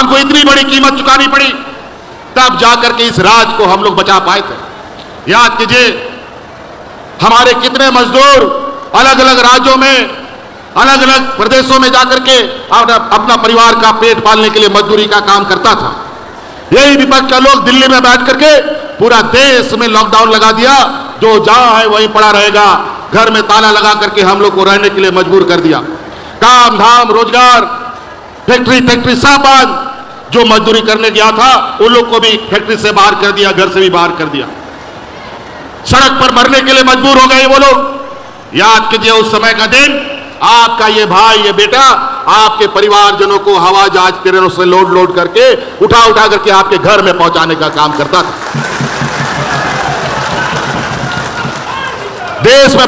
हमको इतनी बड़ी कीमत चुकानी पड़ी, तब जाकर के इस राज को हम लोग बचा पाए थे। याद कीजिए, हमारे कितने मजदूर अलग अलग राज्यों में, अलग अलग प्रदेशों में जाकर के अपना परिवार का पेट पालने के लिए मजदूरी का काम करता था। यही विपक्ष का लोग दिल्ली में बैठ करके पूरा देश में लॉकडाउन लगा दिया, जो जहां है वहीं पड़ा रहेगा, घर में ताला लगा करके हम लोग को रहने के लिए मजबूर कर दिया। काम धाम रोजगार, फैक्ट्री सब बंद। जो मजदूरी करने गया था उन लोग को भी फैक्ट्री से बाहर कर दिया, घर से भी बाहर कर दिया। सड़क पर मरने के लिए मजबूर हो गए वो लोग। याद कीजिए, उस समय का दिन आपका ये भाई, ये बेटा आपके परिवारजनों को हवा जहाज ट्रेनों से लोड करके उठा करके आपके घर में पहुंचाने का काम करता था। देश में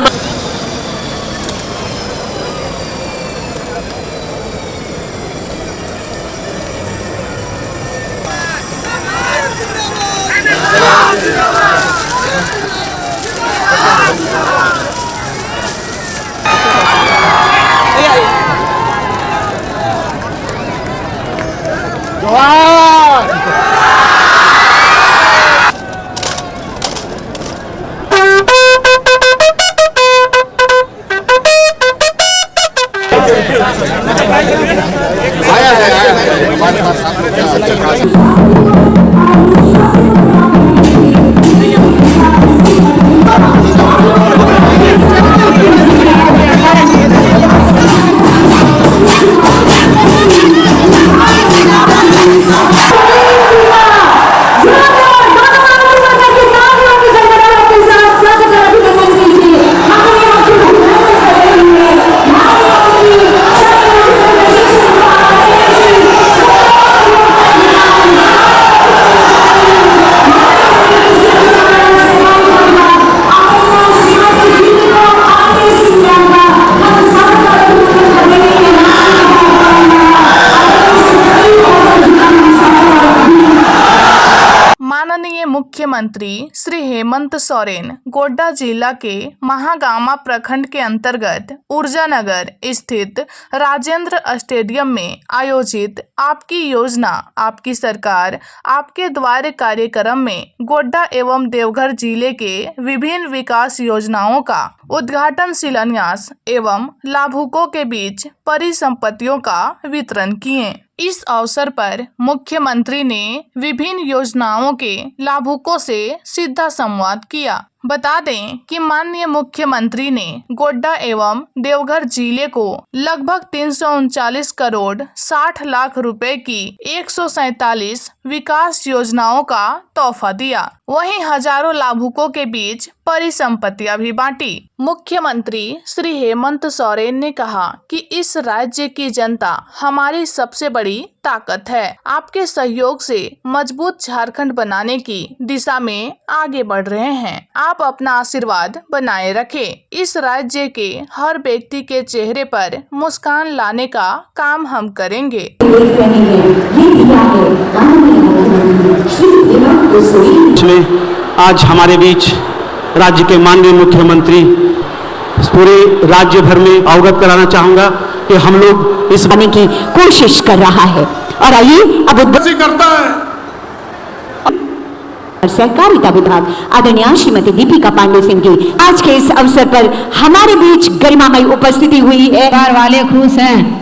मुख्यमंत्री श्री हेमंत सोरेन गोड्डा जिला के महागामा प्रखंड के अंतर्गत ऊर्जानगर स्थित राजेंद्र स्टेडियम में आयोजित आपकी योजना आपकी सरकार आपके द्वार कार्यक्रम में गोड्डा एवं देवघर जिले के विभिन्न विकास योजनाओं का उद्घाटन, शिलान्यास एवं लाभुकों के बीच परिसंपत्तियों का वितरण किए। इस अवसर पर मुख्यमंत्री ने विभिन्न योजनाओं के लाभुकों से सीधा संवाद किया। बता दें कि माननीय मुख्यमंत्री ने गोड्डा एवं देवघर जिले को लगभग 339 करोड़ 60 लाख रुपए की 147 विकास योजनाओं का तोहफा दिया। वहीं हजारों लाभुकों के बीच परिसंपत्तियां भी बांटी। मुख्यमंत्री श्री हेमंत सोरेन ने कहा कि इस राज्य की जनता हमारी सबसे बड़ी ताकत है। आपके सहयोग से मजबूत झारखंड बनाने की दिशा में आगे बढ़ रहे हैं। आप अपना आशीर्वाद बनाए रखें। इस राज्य के हर व्यक्ति के चेहरे पर मुस्कान लाने का काम हम करेंगे। आज हमारे बीच राज्य के माननीय मुख्यमंत्री पूरे राज्य भर में अवगत कराना चाहूंगा कि हम लोग इस बनने की कोशिश कर रहा है। और आइए अब करता है सहकारिता विभाग आदरणीय श्रीमती दीपिका पांडे सिंह की आज के इस अवसर पर हमारे बीच गरिमामयी उपस्थिति हुई है। परिवार वाले खुश हैं।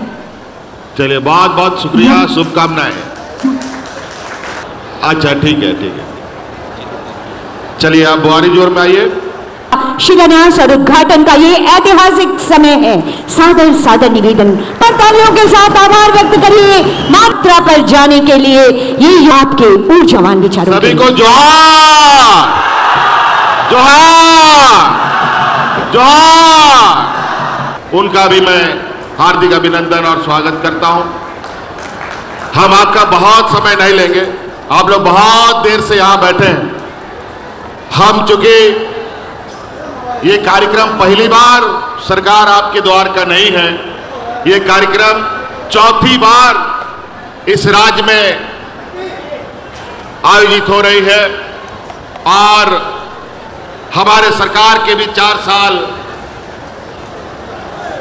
चलिए, बहुत बहुत शुक्रिया, शुभकामनाएं। अच्छा, ठीक है। चलिए, आप बुआरी जोर में आइए। शिलान्यास और उद्घाटन का ये ऐतिहासिक समय है। सादर निवेदन पर तालियों के साथ आभार व्यक्त करिए मात्रा पर जाने के लिए। ये आपके ऊर्जावान विचारों सभी को जोहार जोहार जोहार। उनका भी मैं हार्दिक अभिनंदन और स्वागत करता हूं। हम आपका बहुत समय नहीं लेंगे, आप लोग बहुत देर से यहां बैठे हैं। हम चूंकि ये कार्यक्रम पहली बार सरकार आपके द्वार का नहीं है, ये कार्यक्रम चौथी बार इस राज्य में आयोजित हो रही है और हमारे सरकार के भी 4 साल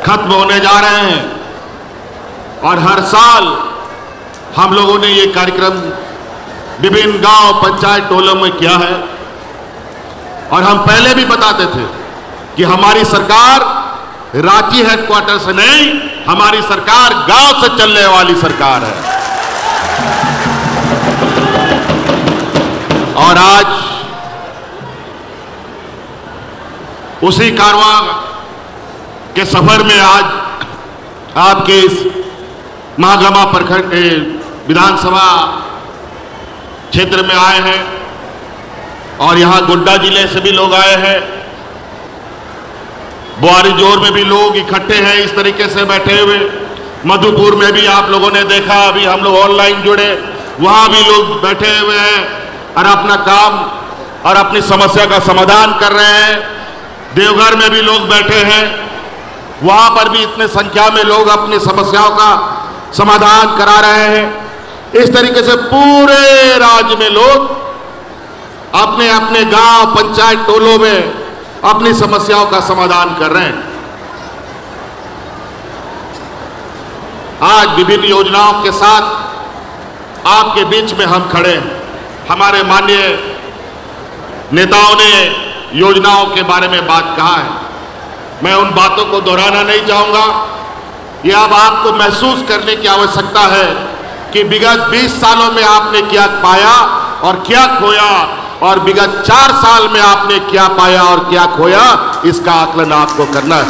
खत्म होने जा रहे हैं और हर साल हम लोगों ने ये कार्यक्रम विभिन्न गांव पंचायत टोलों में किया है और हम पहले भी बताते थे कि हमारी सरकार रांची हेडक्वार्टर से नहीं, हमारी सरकार गांव से चलने वाली सरकार है। और आज उसी कारवां के सफर में आज आपके इस महागामा प्रखंड विधानसभा क्षेत्र में आए हैं और यहां गोड्डा जिले से भी लोग आए हैं, बुआरीजोर में भी लोग इकट्ठे हैं इस तरीके से बैठे हुए, मधुपुर में भी आप लोगों ने देखा, अभी हम लोग ऑनलाइन जुड़े, वहां भी लोग बैठे हुए हैं और अपना काम और अपनी समस्या का समाधान कर रहे हैं। देवघर में भी लोग बैठे हैं, वहां पर भी इतने संख्या में लोग अपनी समस्याओं का समाधान करा रहे हैं। इस तरीके से पूरे राज्य में लोग अपने अपने गांव पंचायत टोलों में अपनी समस्याओं का समाधान कर रहे हैं। आज विभिन्न योजनाओं के साथ आपके बीच में हम खड़े हैं। हमारे माननीय नेताओं ने योजनाओं के बारे में बात कहा है, मैं उन बातों को दोहराना नहीं चाहूंगा। यह अब आपको महसूस करने की आवश्यकता है कि विगत 20 सालों में आपने क्या पाया और क्या खोया, और विगत 4 साल में आपने क्या पाया और क्या खोया, इसका आकलन आपको करना है।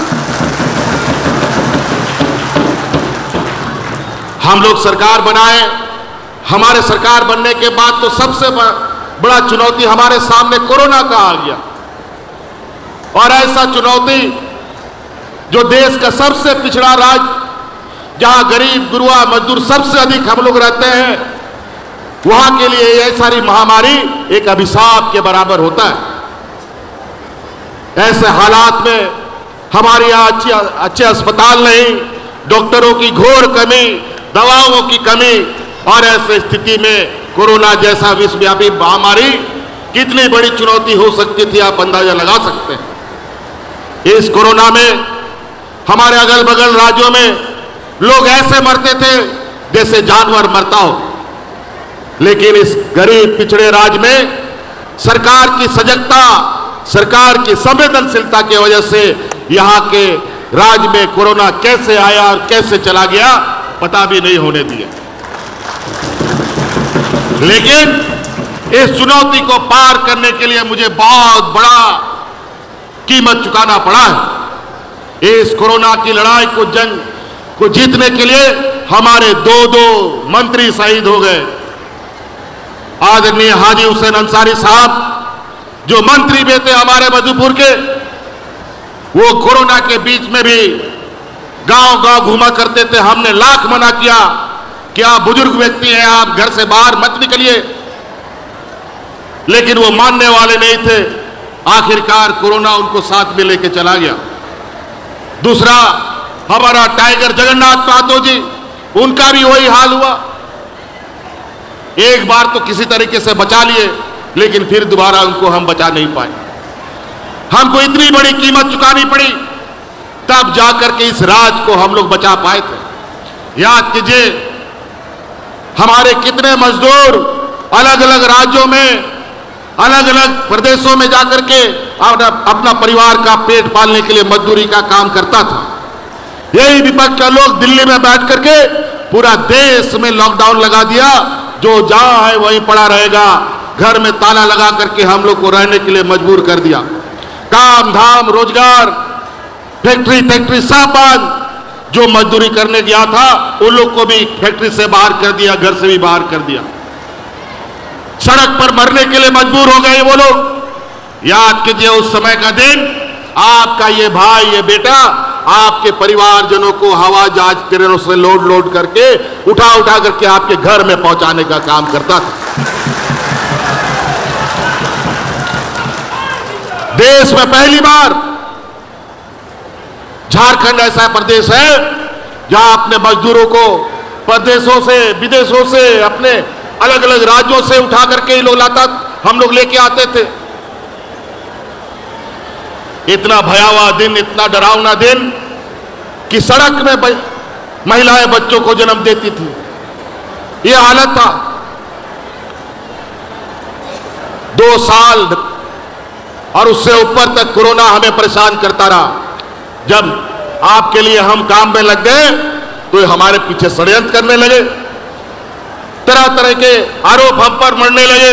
हम लोग सरकार बनाए, हमारे सरकार बनने के बाद तो सबसे बड़ा चुनौती हमारे सामने कोरोना का आ गया, और ऐसा चुनौती जो देश का सबसे पिछड़ा राज्य, जहां गरीब गुरुआ मजदूर सबसे अधिक हम लोग रहते हैं, वहां के लिए यह सारी महामारी एक अभिशाप के बराबर होता है। ऐसे हालात में हमारे यहाँ अच्छे अस्पताल नहीं, डॉक्टरों की घोर कमी, दवाओं की कमी, और ऐसे स्थिति में कोरोना जैसा विश्वव्यापी महामारी कितनी बड़ी चुनौती हो सकती थी, आप अंदाजा लगा सकते हैं। इस कोरोना में हमारे अगल बगल राज्यों में लोग ऐसे मरते थे जैसे जानवर मरता हो, लेकिन इस गरीब पिछड़े राज्य में सरकार की सजगता, सरकार की संवेदनशीलता की वजह से यहां के राज्य में कोरोना कैसे आया और कैसे चला गया पता भी नहीं होने दिया। लेकिन इस चुनौती को पार करने के लिए मुझे बहुत बड़ा कीमत चुकाना पड़ा है। इस कोरोना की लड़ाई को, जंग को जीतने के लिए हमारे 2 मंत्री शहीद हो गए। आदरणीय हाजी हुसैन अंसारी साहब जो मंत्री भी थे हमारे मधुपुर के, वो कोरोना के बीच में भी गांव-गांव घूमा करते थे। हमने लाख मना किया कि आप बुजुर्ग व्यक्ति हैं, आप घर से बाहर मत निकलिए, लेकिन वो मानने वाले नहीं थे। आखिरकार कोरोना उनको साथ में लेके चला गया। दूसरा, हमारा टाइगर जगन्नाथ महतो जी, उनका भी वही हाल हुआ। एक बार तो किसी तरीके से बचा लिए, लेकिन फिर दोबारा उनको हम बचा नहीं पाए। हमको इतनी बड़ी कीमत चुकानी पड़ी, तब जाकर के इस राज्य को हम लोग बचा पाए थे। याद कीजिए, हमारे कितने मजदूर अलग अलग राज्यों में, अलग अलग प्रदेशों में जाकर के अपना परिवार का पेट पालने के लिए मजदूरी का काम करता था। यही विपक्ष के लोग दिल्ली में बैठ करके पूरा देश में लॉकडाउन लगा दिया, जो जहां है वहीं पड़ा रहेगा, घर में ताला लगा करके हम लोग को रहने के लिए मजबूर कर दिया। काम धाम रोजगार, फैक्ट्री सब बंद। जो मजदूरी करने गया था उन लोग को भी फैक्ट्री से बाहर कर दिया, घर से भी बाहर कर दिया। सड़क पर मरने के लिए मजबूर हो गए वो लोग। याद कीजिए उस समय का दिन, आपका ये भाई, ये बेटा आपके परिवारजनों को हवा जहाज ट्रेनों से लोड करके उठा करके आपके घर में पहुंचाने का काम करता था। देश में पहली बार झारखंड ऐसा प्रदेश है जहां अपने मजदूरों को प्रदेशों से, विदेशों से, अपने अलग अलग राज्यों से उठा करके ये लोग हम लोग लेके आते थे। इतना भयावह दिन, इतना डरावना दिन कि सड़क में महिलाएं बच्चों को जन्म देती थी। ये हालत था। 2 साल और उससे ऊपर तक कोरोना हमें परेशान करता रहा। जब आपके लिए हम काम में लग गए तो ये हमारे पीछे षड्यंत्र करने लगे, तरह तरह के आरोप हम पर मढ़ने लगे।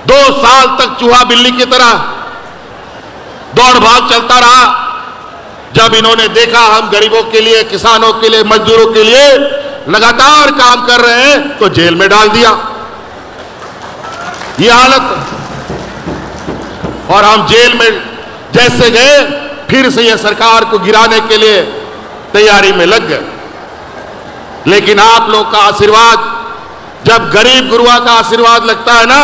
2 साल तक चूहा बिल्ली की तरह दौड़ भाग चलता रहा। जब इन्होंने देखा हम गरीबों के लिए, किसानों के लिए, मजदूरों के लिए लगातार काम कर रहे हैं तो जेल में डाल दिया। ये हालत, और हम जेल में जैसे गए फिर से ये सरकार को गिराने के लिए तैयारी में लग गए। लेकिन आप लोग का आशीर्वाद, जब गरीब गुरुआ का आशीर्वाद लगता है ना,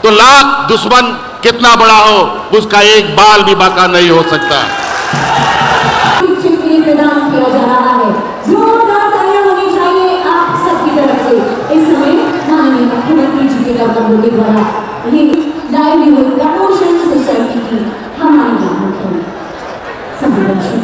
तो लाख दुश्मन कितना बड़ा हो उसका एक बाल भी बाका नहीं हो सकता। प्रदान किया जा रहा है, जोरदार तालियां होनी चाहिए आप सबकी तरफ से। इस समय माननीय मुख्यमंत्री जी के कदमों के द्वारा ये लाइवलीहुड प्रमोशन सोसाइटी की हमारी मुख्य संवेदनशील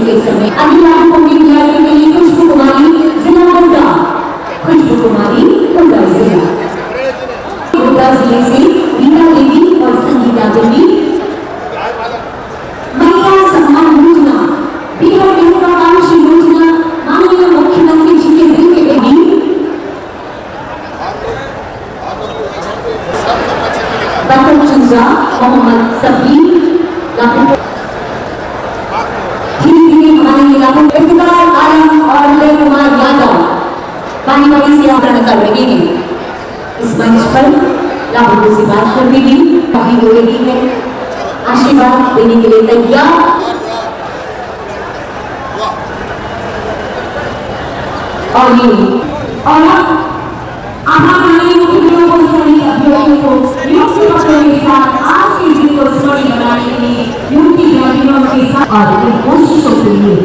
के समय अधिकारियों के तैयारी के लिए खुशबू कुमारी जिला गोड्डा, खुशबू कुमारी गोड्डा जिले से रीता देवी और संगीता देवी। महिला सम्मान योजना बिहार महत्वाकांक्षी योजना माननीय मुख्यमंत्री जी के दिल के देवी बतन चूजा मोहम्मद सभी इफ्तिकार आलम और उदय कुमार यादव पानीपत से आग्रह कर रहे हैं। इस मंच पर लाभों से बात करने की काफी हो रही है, आशीर्वाद देने के लिए तैयार। और ये और हमारे मुख्यमंत्री को सभी अभिभावकों को युक्त पत्रों के साथ आज की जिले को स्मरणीय बनाने के लिए यूपी के के साथ और कोशिशों के लिए